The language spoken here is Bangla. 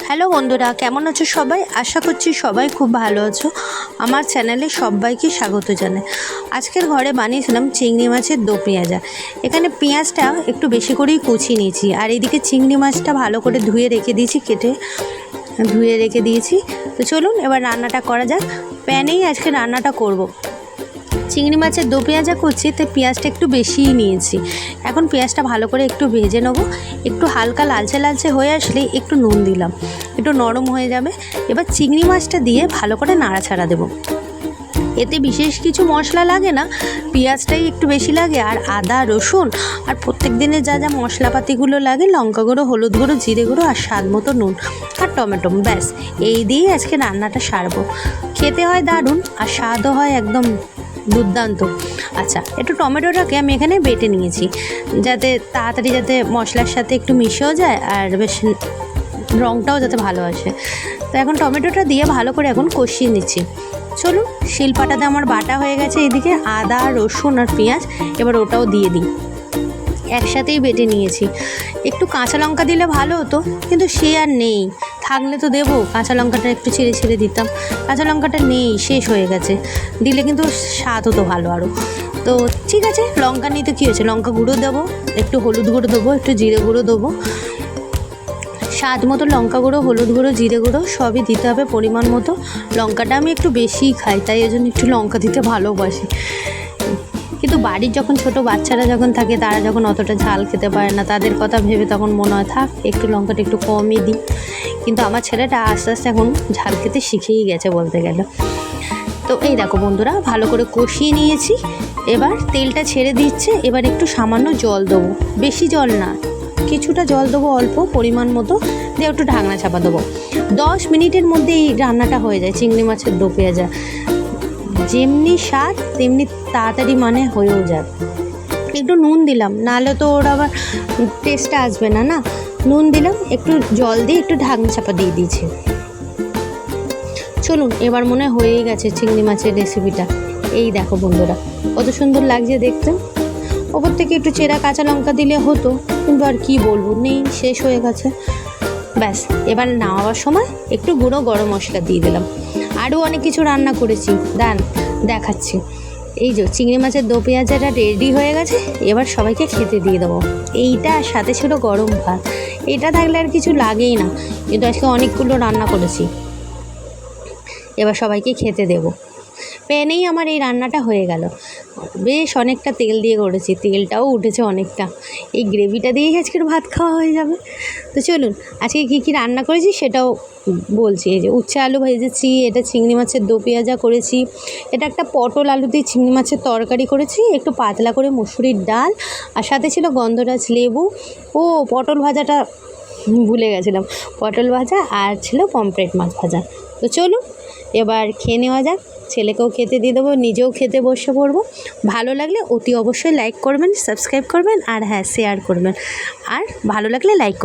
হ্যালো বন্ধুরা, কেমন আছো সবাই? আশা করছি সবাই খুব ভালো আছো। আমার চ্যানেলে সবাইকে স্বাগত জানাই। আজকের ঘরে বানিয়েছিলাম চিংড়ি মাছের দো পেঁয়াজা। এখানে পেঁয়াজটা একটু বেশি করেই কুচিয়ে নিয়েছি, আর এদিকে চিংড়ি মাছটা ভালো করে ধুয়ে রেখে দিয়েছি, কেটে ধুয়ে রেখে দিয়েছি। তো চলুন এবার রান্নাটা করা যাক। প্যানেই আজকে রান্নাটা করব। চিংড়ি মাছের দো পেঁয়াজা করছি, তাই পেঁয়াজটা একটু বেশিই নিয়েছি। এখন পেঁয়াজটা ভালো করে একটু ভেজে নেব। একটু হালকা লালচে লালচে হয়ে আসলে একটু নুন দিলাম, একটু নরম হয়ে যাবে। এবার চিংড়ি মাছটা দিয়ে ভালো করে নাড়াচাড়া দেবো। এতে বিশেষ কিছু মশলা লাগে না, পেঁয়াজটাই একটু বেশি লাগে, আর আদা রসুন আর প্রত্যেক দিনের যা যা মশলাপাতিগুলো লাগে, লঙ্কা গুঁড়ো, হলুদ গুঁড়ো, জিরে গুঁড়ো আর স্বাদ মতো নুন আর টমেটো, ব্যাস এই দিয়েই আজকে রান্নাটা সারবো। খেতে হয় দারুণ, আর স্বাদও হয় একদম দুর্দান্ত। আচ্ছা, একটু টমেটোটাকে আমি এখানে বেটে নিয়েছি, যাতে তাড়াতাড়ি যাতে মশলার সাথে একটু মিশেও যায় আর বেশ রঙটাও যাতে ভালো আসে। তো এখন টমেটোটা দিয়ে ভালো করে এখন কষিয়ে নিচ্ছি। চলুন, শিলপাটাতে আমার বাটা হয়ে গেছে এদিকে আদা রসুন আর পেঁয়াজ, এবার ওটাও দিয়ে দিই। একসাথেই বেটে নিয়েছি। একটু কাঁচা লঙ্কা দিলে ভালো হতো, কিন্তু সে আর নেই। থাকলে তো দেবো, কাঁচা লঙ্কাটা একটু ছেড়ে ছেড়ে দিতাম। কাঁচা লঙ্কাটা নেই, শেষ হয়ে গেছে। দিলে কিন্তু স্বাদ হতো ভালো আরও। তো ঠিক আছে, লঙ্কা নিতে কী হয়েছে, লঙ্কা গুঁড়ো দেবো, একটু হলুদ গুঁড়ো দেবো, একটু জিরে গুঁড়ো দেবো, স্বাদ মতো লঙ্কা গুঁড়ো, হলুদ গুঁড়ো, জিরে গুঁড়ো সবই দিতে হবে পরিমাণ মতো। লঙ্কাটা আমি একটু বেশিই খাই, তাই ওই জন্য একটু লঙ্কা দিতে ভালোবাসি। কিন্তু বাড়ির যখন ছোট বাচ্চারা যখন থাকে, তারা যখন অতটা ঝাল খেতে পারে না, তাদের কথা ভেবে তখন মনে হয় থাক একটু লঙ্কাটা একটু কমই দিই। কিন্তু আমার ছেলেটা আস্তে আস্তে এখন ঝাল খেতে শিখেই গেছে বলতে গেলে। তো এই দেখো বন্ধুরা, ভালো করে কষিয়ে নিয়েছি। এবার তেলটা ছেড়ে দিচ্ছে। এবার একটু সামান্য জল দেবো, বেশি জল না, কিছুটা জল দেবো অল্প পরিমাণ মতো, দিয়ে একটু ঢাকনা চাপা দেবো। 10 মিনিটের মধ্যে এই রান্নাটা হয়ে যায়। চিংড়ি মাছের দো পেঁয়াজা যেমনি স্বাদ তেমনি তাড়াতাড়ি হয়েও যায়। একটু নুন দিলাম, নাহলে তো ওর আবার টেস্টটা আসবে না, না নুন দিলাম, একটু জল দিয়ে একটু ঢাকনা চাপা দিয়ে দিয়েছি। চলুন, এবার মনে হয়েই গেছে চিংড়ি মাছের রেসিপিটা। এই দেখো বন্ধুরা, কত সুন্দর লাগছে দেখতে। ওপর থেকে একটু চেরা কাঁচা লঙ্কা দিলে হতো, কিন্তু আর কি বলবো, নেই, শেষ হয়ে গেছে। ব্যাস, এবার নামাবার সময় একটু গুঁড়ো গরম মশলা দিয়ে দিলাম। আরও অনেক কিছু রান্না করেছি, দেখাচ্ছি। এই যে চিংড়ি মাছের দো পেঁয়াজাটা রেডি হয়ে গেছে। এবার সবাইকে খেতে দিয়ে দেবো। এইটা সাথে ছিল গরম ভাত, এটা থাকলে আর কিছু লাগেই না, কিন্তু আজকে অনেকগুলো রান্না করেছি। এবার সবাইকে খেতে দেবো। প্যানেই আমার এই রান্নাটা হয়ে গেল। বেশ অনেকটা তেল দিয়ে করেছি, তেলটাও উঠেছে অনেকটা। এই গ্রেভিটা দিয়েই আজকের ভাত খাওয়া হয়ে যাবে। তো চলুন, আজকে কী কী রান্না করেছি সেটাও বলছি। এই যে উচ্ছে আলু ভেজেছি, এটা চিংড়ি মাছের দো পেঁয়াজা করেছি, এটা একটা পটল আলু দিয়ে চিংড়ি মাছের তরকারি করেছি, একটু পাতলা করে মুসুরির ডাল, আর সাথে ছিল গন্ধরাজ লেবু। ও পটল ভাজাটা ভুলে গেছিলাম, পটল ভাজা, আর ছিল পমফ্রেট মাছ ভাজা। তো চলুন এবার খেয়ে নেওয়া যাক। ছেলেকেও খেতে দিয়ে দেবো, নিজেও খেতে বসে পড়বো। ভালো লাগলে অতি অবশ্যই লাইক করবেন, সাবস্ক্রাইব করবেন, আর হ্যাঁ শেয়ার করবেন। আর ভালো লাগলে লাইক করবেন।